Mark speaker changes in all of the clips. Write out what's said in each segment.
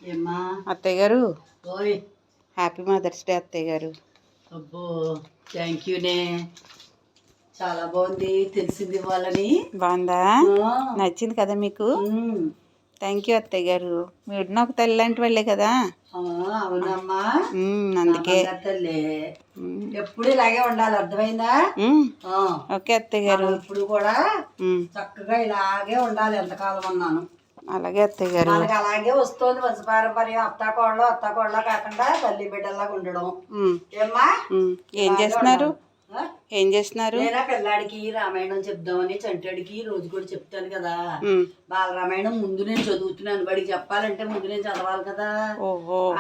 Speaker 1: ఏమ్మా
Speaker 2: అత్తయ్య గారు,
Speaker 1: ఓయ్
Speaker 2: హ్యాపీ మదర్స్ డే అత్తయ్య గారు.
Speaker 1: అబ్బో థ్యాంక్ యూనే, చాలా బాగుంది తెలిసింది వాళ్ళని.
Speaker 2: బాగుందా? నచ్చింది కదా మీకు? థ్యాంక్ యూ అత్తయ్య గారు, మీరు నాకు తల్లి లాంటి వాళ్ళే కదా.
Speaker 1: అవునమ్మా,
Speaker 2: అందుకే
Speaker 1: తల్లి ఎప్పుడు ఇలాగే ఉండాలి, అర్థమైందా?
Speaker 2: ఓకే అత్తయ్య గారు,
Speaker 1: ఇప్పుడు కూడా చక్కగా ఇలాగే ఉండాలి ఎంతకాలం ఉన్నాను.
Speaker 2: అలాగే అత్తయ్య గారు,
Speaker 1: మనకి అలాగే వస్తుంది వంశపారంపర్యం. అత్తాకోళ్ళ కాకుండా తల్లి బిడ్డల్లాగా ఉండడం. ఏమ్మా
Speaker 2: ఏం చేస్తున్నారు?
Speaker 1: నేనా పిల్లాడికి రామాయణం చెప్దామని, చంటాడికి రోజు కూడా చెప్తాను కదా బాలరామాయణం. ముందు నేను చదువుతున్నాను, వాడికి చెప్పాలంటే ముందు నేను చదవాలి కదా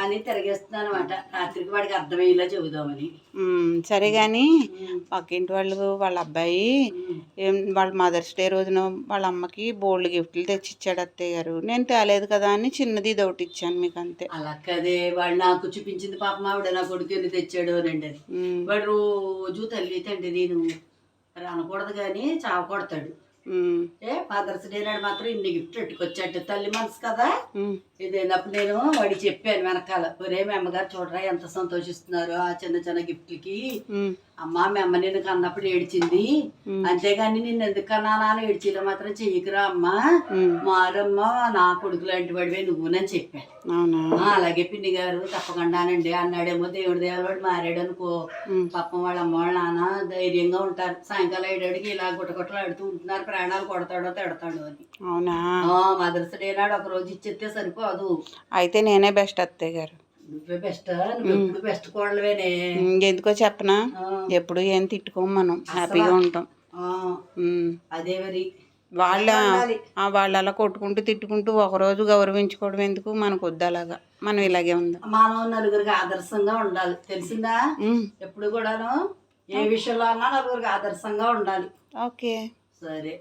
Speaker 1: అని తిరిగేస్తున్నాను అనమాట. రాత్రికి వాడికి అర్థమయ్యేలా చెబుదామని.
Speaker 2: సరే గాని పక్కింటి వాళ్ళ అబ్బాయి వాళ్ళ మదర్స్ డే రోజున వాళ్ళ అమ్మకి బోల్డ్ గిఫ్ట్లు తెచ్చిచ్చాడు అత్తయ్య గారు. నేను తేలేదు కదా అని చిన్నది ఇది ఒకటి ఇచ్చాను మీకు, అంతే.
Speaker 1: అలా కదే, వాడు నాకు చూపించింది పాపం. ఆవిడ నా కొడుకు ఎన్ని తెచ్చాడు అనండి. అది వాడు రోజు తల్లి తండ్రి నేను అనకూడదు కానీ చావ కొడతాడు. మదర్స్ డే నాడు మాత్రం ఇన్ని గిఫ్ట్ పెట్టుకొచ్చాడు. తల్లి మనసు కదా ఇదేనప్పుడు నేను వాడికి చెప్పాను వెనకాల, ఒరే మీ అమ్మగారు చూడరా ఎంత సంతోషిస్తున్నారు ఆ చిన్న చిన్న గిఫ్ట్లకి. అమ్మా మీ అమ్మ నేను కన్నప్పుడు ఏడ్చింది, అంతేగాని నిన్ను ఎందుకు కన్నానా అని ఏడ్చిలో మాత్రం చెయ్యకురా అమ్మా, మారమ్మ నా కొడుకు లాంటి వాడివే నువ్వునని చెప్పాను. అలాగే పిన్ని గారు తప్పకుండానండి అన్నాడేమో. దేవుడి దేవాడు మారాడు అనుకో, పాపం వాళ్ళ అమ్మ వాళ్ళ నాన్న ధైర్యంగా ఉంటారు. సాయంకాలం 7 అడిగి ఇలా గుట్టగుట్టలు ఆడుతూ ఉంటున్నారు, ప్రాణాలు కొడతాడో తిడతాడో అని.
Speaker 2: అవునా?
Speaker 1: మదర్స్ డే నాడు ఒక రోజు ఇచ్చేస్తే సరిపోదు.
Speaker 2: అయితే నేనే బెస్ట్ అత్తయ్య గారు.
Speaker 1: నువ్వే బెస్ట్, నువ్వు ఎప్పుడు బెస్ట్ కోడలేనే.
Speaker 2: ఎందుకో చెప్పనా, ఎప్పుడు ఏం తిట్టుకోము, మనం హ్యాపీగా ఉంటాం.
Speaker 1: అదే మరి
Speaker 2: వాళ్ళు అలా కొట్టుకుంటూ తిట్టుకుంటూ ఒకరోజు గౌరవించుకోవడం ఎందుకు, మనకు వద్దు అలాగా. మనం ఇలాగే ఉందాం.
Speaker 1: మనం నలుగురికి ఆదర్శంగా ఉండాలి, తెలిసిందా? ఎప్పుడు కూడాను ఏ విషయంలో అన్నా నలుగురికి ఆదర్శంగా ఉండాలి.
Speaker 2: ఓకే
Speaker 1: సరే.